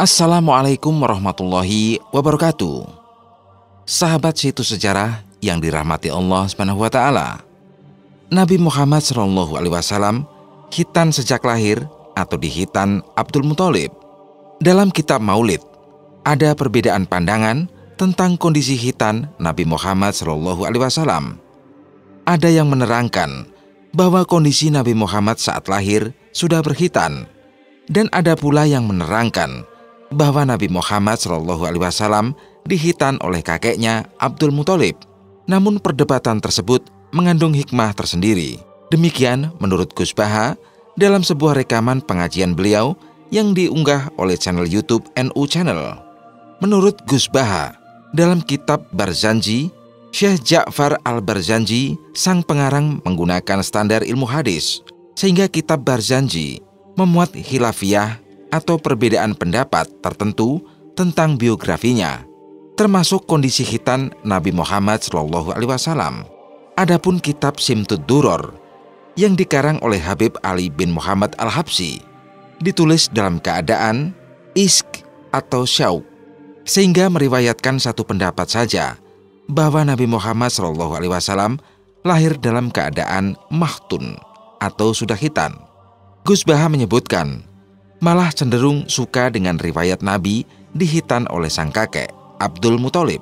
Assalamualaikum warahmatullahi wabarakatuh. Sahabat situs sejarah yang dirahmati Allah Subhanahu wa taala. Nabi Muhammad SAW khitan sejak lahir atau dihitan Abdul Muthalib. Dalam kitab Maulid ada perbedaan pandangan tentang kondisi khitan Nabi Muhammad SAW. Ada yang menerangkan bahwa kondisi Nabi Muhammad saat lahir sudah berkhitan, dan ada pula yang menerangkan bahwa Nabi Muhammad SAW dihitan oleh kakeknya Abdul Muthalib. Namun perdebatan tersebut mengandung hikmah tersendiri. Demikian menurut Gus Baha dalam sebuah rekaman pengajian beliau yang diunggah oleh channel YouTube NU Channel. Menurut Gus Baha, dalam kitab Barzanji, Syekh Ja'far al-Barzanji sang pengarang menggunakan standar ilmu hadis, sehingga kitab Barzanji memuat khilafiyah atau perbedaan pendapat tertentu tentang biografinya, termasuk kondisi khitan Nabi Muhammad SAW. Adapun kitab Simtud Duror yang dikarang oleh Habib Ali bin Muhammad Al-Habsyi ditulis dalam keadaan isk atau syauk, sehingga meriwayatkan satu pendapat saja bahwa Nabi Muhammad SAW lahir dalam keadaan mahtun atau sudah khitan. Gus Baha menyebutkan malah cenderung suka dengan riwayat Nabi dihitan oleh sang kakek Abdul Muthalib,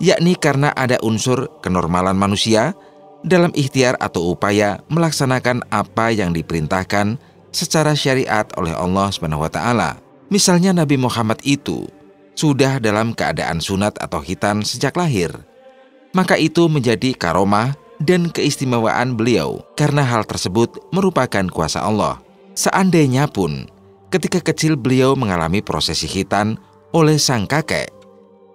yakni karena ada unsur kenormalan manusia dalam ikhtiar atau upaya melaksanakan apa yang diperintahkan secara syariat oleh Allah SWT. Misalnya Nabi Muhammad itu sudah dalam keadaan sunat atau khitan sejak lahir, maka itu menjadi karomah dan keistimewaan beliau karena hal tersebut merupakan kuasa Allah. Seandainya pun ketika kecil beliau mengalami prosesi khitan oleh sang kakek,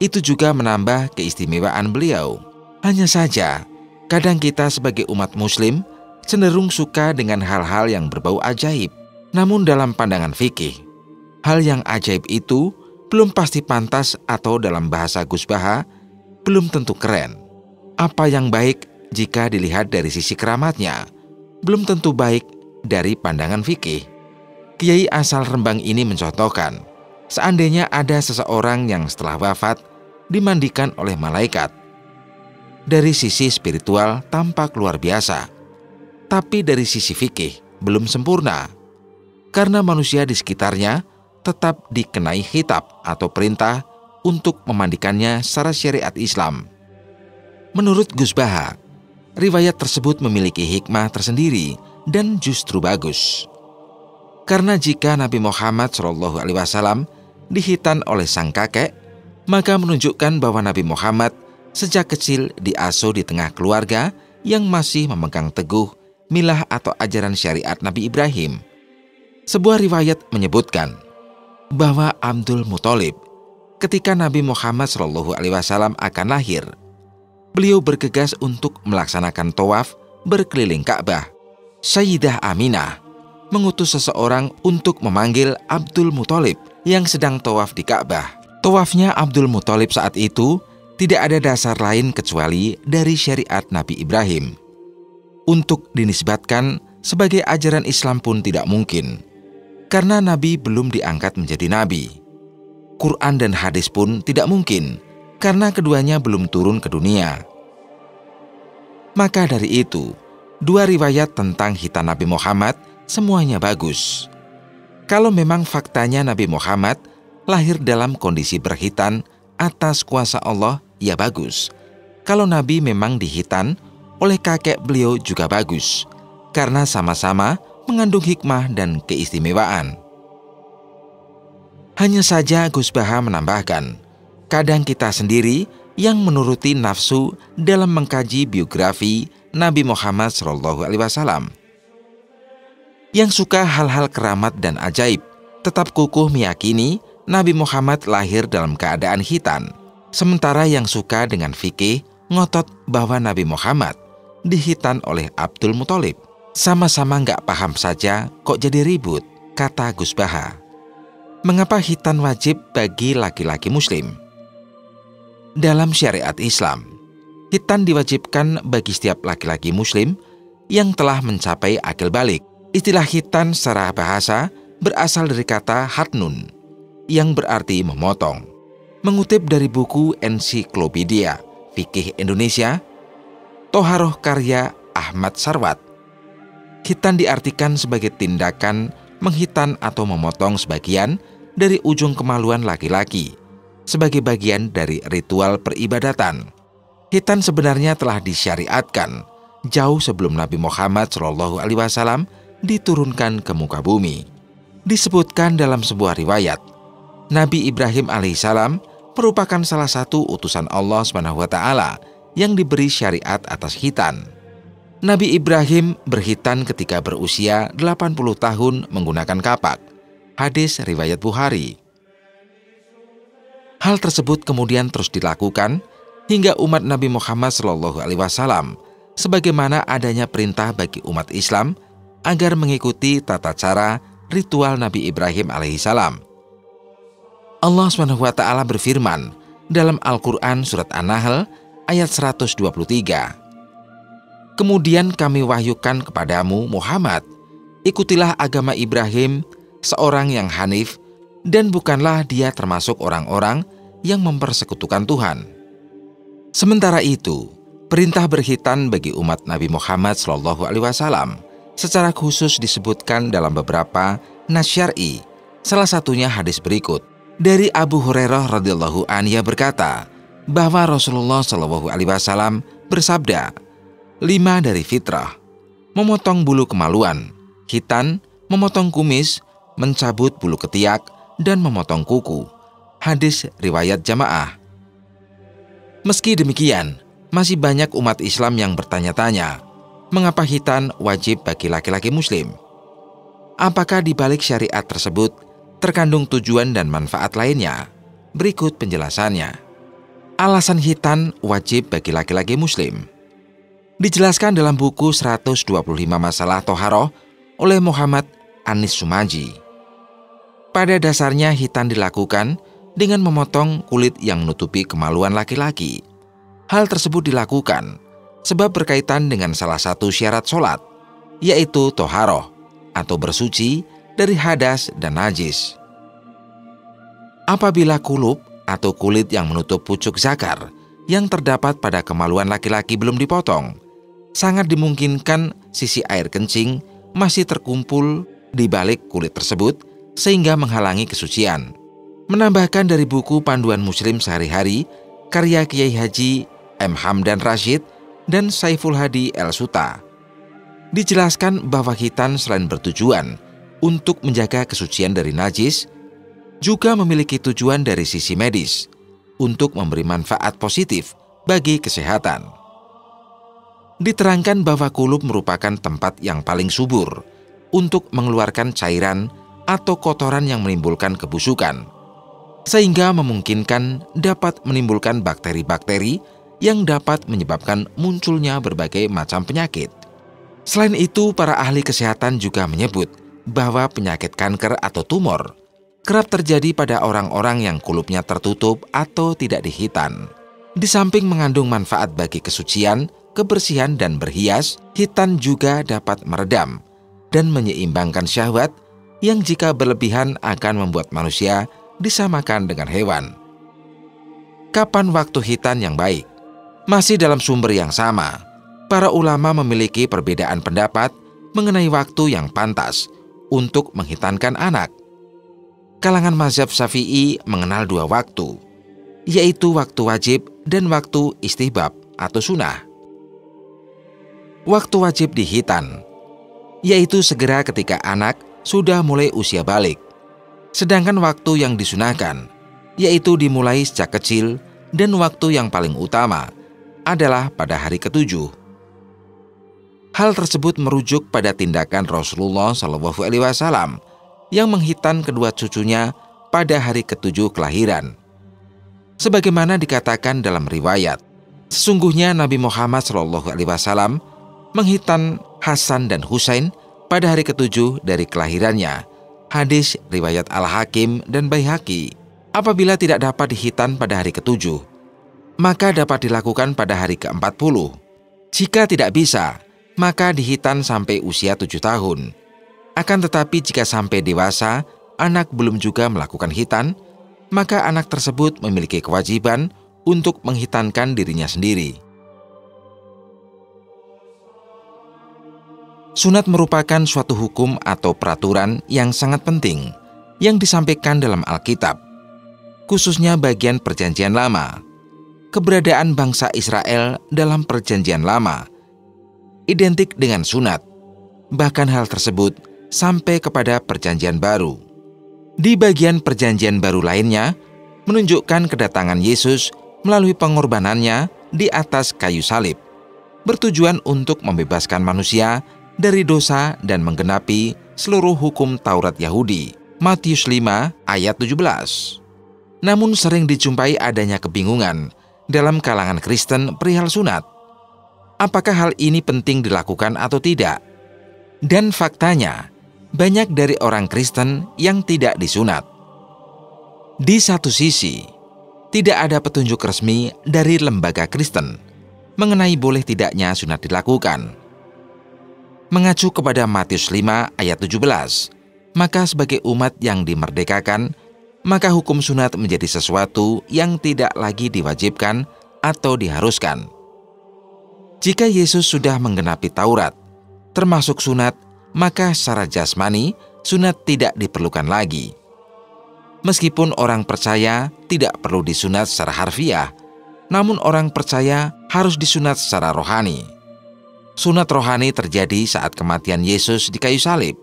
itu juga menambah keistimewaan beliau. Hanya saja, kadang kita sebagai umat muslim cenderung suka dengan hal-hal yang berbau ajaib. Namun dalam pandangan fikih, hal yang ajaib itu belum pasti pantas atau dalam bahasa Gus Baha, belum tentu keren. Apa yang baik jika dilihat dari sisi keramatnya, belum tentu baik dari pandangan fikih. Kiai asal Rembang ini mencontohkan, seandainya ada seseorang yang setelah wafat dimandikan oleh malaikat, dari sisi spiritual tampak luar biasa, tapi dari sisi fikih belum sempurna, karena manusia di sekitarnya tetap dikenai khitab atau perintah untuk memandikannya secara syariat Islam. Menurut Gus Baha, riwayat tersebut memiliki hikmah tersendiri dan justru bagus. Karena jika Nabi Muhammad SAW dihitan oleh sang kakek, maka menunjukkan bahwa Nabi Muhammad sejak kecil diasuh di tengah keluarga yang masih memegang teguh milah atau ajaran syariat Nabi Ibrahim. Sebuah riwayat menyebutkan bahwa Abdul Muthalib ketika Nabi Muhammad SAW akan lahir, beliau bergegas untuk melaksanakan tawaf berkeliling Ka'bah. Sayyidah Aminah mengutus seseorang untuk memanggil Abdul Muthalib yang sedang tawaf di Ka'bah. Tawafnya Abdul Muthalib saat itu tidak ada dasar lain kecuali dari syariat Nabi Ibrahim. Untuk dinisbatkan sebagai ajaran Islam pun tidak mungkin, karena Nabi belum diangkat menjadi Nabi. Quran dan hadis pun tidak mungkin, karena keduanya belum turun ke dunia. Maka dari itu, dua riwayat tentang khitan Nabi Muhammad semuanya bagus. Kalau memang faktanya Nabi Muhammad lahir dalam kondisi berkhitan atas kuasa Allah, ya bagus. Kalau Nabi memang dihitan oleh kakek beliau juga bagus, karena sama-sama mengandung hikmah dan keistimewaan. Hanya saja Gus Baha menambahkan, kadang kita sendiri yang menuruti nafsu dalam mengkaji biografi Nabi Muhammad SAW. Yang suka hal-hal keramat dan ajaib, tetap kukuh meyakini Nabi Muhammad lahir dalam keadaan khitan. Sementara yang suka dengan fikih, ngotot bahwa Nabi Muhammad dihitan oleh Abdul Muthalib. Sama-sama nggak paham saja kok jadi ribut, kata Gus Baha. Mengapa khitan wajib bagi laki-laki muslim? Dalam syariat Islam, khitan diwajibkan bagi setiap laki-laki muslim yang telah mencapai akil balik. Istilah khitan secara bahasa berasal dari kata hatnun, yang berarti memotong. Mengutip dari buku Ensiklopedia Fikih Indonesia, Toharoh karya Ahmad Sarwat, khitan diartikan sebagai tindakan menghitan atau memotong sebagian dari ujung kemaluan laki-laki sebagai bagian dari ritual peribadatan. Khitan sebenarnya telah disyariatkan jauh sebelum Nabi Muhammad SAW diturunkan ke muka bumi. Disebutkan dalam sebuah riwayat, Nabi Ibrahim alaihissalam merupakan salah satu utusan Allah SWT yang diberi syariat atas khitan. Nabi Ibrahim berkhitan ketika berusia 80 tahun menggunakan kapak. Hadis riwayat Bukhari. Hal tersebut kemudian terus dilakukan hingga umat Nabi Muhammad SAW, sebagaimana adanya perintah bagi umat Islam agar mengikuti tata cara ritual Nabi Ibrahim alaihissalam. Allah SWT berfirman dalam Al-Quran Surat An-Nahl ayat 123, "Kemudian kami wahyukan kepadamu Muhammad, ikutilah agama Ibrahim, seorang yang hanif, dan bukanlah dia termasuk orang-orang yang mempersekutukan Tuhan." Sementara itu, perintah berkhitan bagi umat Nabi Muhammad SAW secara khusus disebutkan dalam beberapa nas syar'i. Salah satunya hadis berikut dari Abu Hurairah radhiyallahu anhu berkata bahwa Rasulullah SAW bersabda, 5 dari fitrah: memotong bulu kemaluan, khitan, memotong kumis, mencabut bulu ketiak, dan memotong kuku. Hadis riwayat jamaah. Meski demikian, masih banyak umat Islam yang bertanya-tanya, mengapa khitan wajib bagi laki-laki muslim? Apakah di balik syariat tersebut terkandung tujuan dan manfaat lainnya? Berikut penjelasannya. Alasan khitan wajib bagi laki-laki muslim dijelaskan dalam buku 125 Masalah Toharoh oleh Muhammad Anis Sumaji. Pada dasarnya khitan dilakukan dengan memotong kulit yang menutupi kemaluan laki-laki. Hal tersebut dilakukan sebab berkaitan dengan salah satu syarat sholat, yaitu toharoh atau bersuci dari hadas dan najis. Apabila kulub atau kulit yang menutup pucuk zakar yang terdapat pada kemaluan laki-laki belum dipotong, sangat dimungkinkan sisi air kencing masih terkumpul di balik kulit tersebut sehingga menghalangi kesucian. Menambahkan dari buku Panduan Muslim Sehari-hari karya Kiai Haji M. Hamdan Rashid dan Saiful Hadi El-Suta, dijelaskan bahwa khitan selain bertujuan untuk menjaga kesucian dari najis, juga memiliki tujuan dari sisi medis untuk memberi manfaat positif bagi kesehatan. Diterangkan bahwa kulub merupakan tempat yang paling subur untuk mengeluarkan cairan atau kotoran yang menimbulkan kebusukan, sehingga memungkinkan dapat menimbulkan bakteri-bakteri yang dapat menyebabkan munculnya berbagai macam penyakit. Selain itu, para ahli kesehatan juga menyebut bahwa penyakit kanker atau tumor kerap terjadi pada orang-orang yang kulubnya tertutup atau tidak dihitan. Di samping mengandung manfaat bagi kesucian, kebersihan, dan berhias, khitan juga dapat meredam dan menyeimbangkan syahwat yang jika berlebihan akan membuat manusia disamakan dengan hewan. Kapan waktu khitan yang baik? Masih dalam sumber yang sama, para ulama memiliki perbedaan pendapat mengenai waktu yang pantas untuk menghitankan anak. Kalangan mazhab Syafi'i mengenal 2 waktu, yaitu waktu wajib dan waktu istihbab atau sunnah. Waktu wajib dihitan, yaitu segera ketika anak sudah mulai usia balik. Sedangkan waktu yang disunahkan, yaitu dimulai sejak kecil, dan waktu yang paling utama adalah pada hari ke-7. Hal tersebut merujuk pada tindakan Rasulullah SAW yang menghitan kedua cucunya pada hari ke-7 kelahiran. Sebagaimana dikatakan dalam riwayat, sesungguhnya Nabi Muhammad SAW menghitan Hasan dan Husain pada hari ke-7 dari kelahirannya. Hadis riwayat Al-Hakim dan Baihaqi. Apabila tidak dapat dihitan pada hari ke-7, maka dapat dilakukan pada hari ke-40. Jika tidak bisa, maka dihitan sampai usia 7 tahun. Akan tetapi jika sampai dewasa, anak belum juga melakukan khitan, maka anak tersebut memiliki kewajiban untuk menghitankan dirinya sendiri. Sunat merupakan suatu hukum atau peraturan yang sangat penting yang disampaikan dalam Alkitab, khususnya bagian Perjanjian Lama. Keberadaan bangsa Israel dalam Perjanjian Lama identik dengan sunat, bahkan hal tersebut sampai kepada Perjanjian Baru. Di bagian Perjanjian Baru lainnya, menunjukkan kedatangan Yesus melalui pengorbanannya di atas kayu salib, bertujuan untuk membebaskan manusia dari dosa dan menggenapi seluruh hukum Taurat Yahudi. Matius 5 ayat 17. Namun sering dijumpai adanya kebingungan dalam kalangan Kristen perihal sunat. Apakah hal ini penting dilakukan atau tidak? Dan faktanya, banyak dari orang Kristen yang tidak disunat. Di satu sisi, tidak ada petunjuk resmi dari lembaga Kristen mengenai boleh tidaknya sunat dilakukan. Mengacu kepada Matius 5 ayat 17, maka sebagai umat yang dimerdekakan, maka hukum sunat menjadi sesuatu yang tidak lagi diwajibkan atau diharuskan. Jika Yesus sudah menggenapi Taurat, termasuk sunat, maka secara jasmani, sunat tidak diperlukan lagi. Meskipun orang percaya tidak perlu disunat secara harfiah, namun orang percaya harus disunat secara rohani. Sunat rohani terjadi saat kematian Yesus di kayu salib.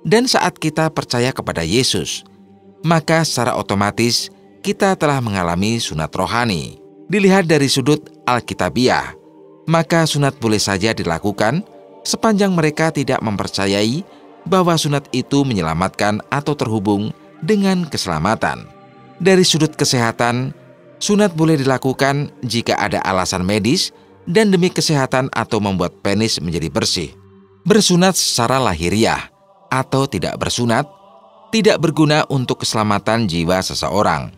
Dan saat kita percaya kepada Yesus, maka secara otomatis kita telah mengalami sunat rohani. Dilihat dari sudut Alkitabiah, maka sunat boleh saja dilakukan sepanjang mereka tidak mempercayai bahwa sunat itu menyelamatkan atau terhubung dengan keselamatan. Dari sudut kesehatan, sunat boleh dilakukan jika ada alasan medis dan demi kesehatan atau membuat penis menjadi bersih. Bersunat secara lahiriah atau tidak bersunat tidak berguna untuk keselamatan jiwa seseorang.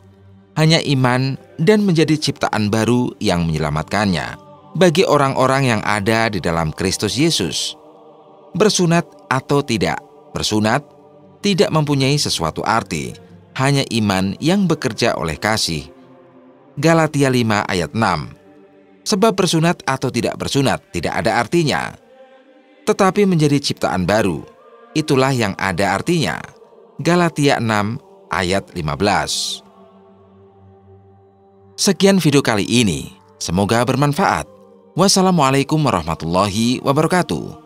Hanya iman dan menjadi ciptaan baru yang menyelamatkannya. Bagi orang-orang yang ada di dalam Kristus Yesus, bersunat atau tidak bersunat tidak mempunyai sesuatu arti, hanya iman yang bekerja oleh kasih. Galatia 5 ayat 6. Sebab bersunat atau tidak bersunat tidak ada artinya, tetapi menjadi ciptaan baru, itulah yang ada artinya. Galatia 6 ayat 15. Sekian video kali ini, semoga bermanfaat. Wassalamualaikum warahmatullahi wabarakatuh.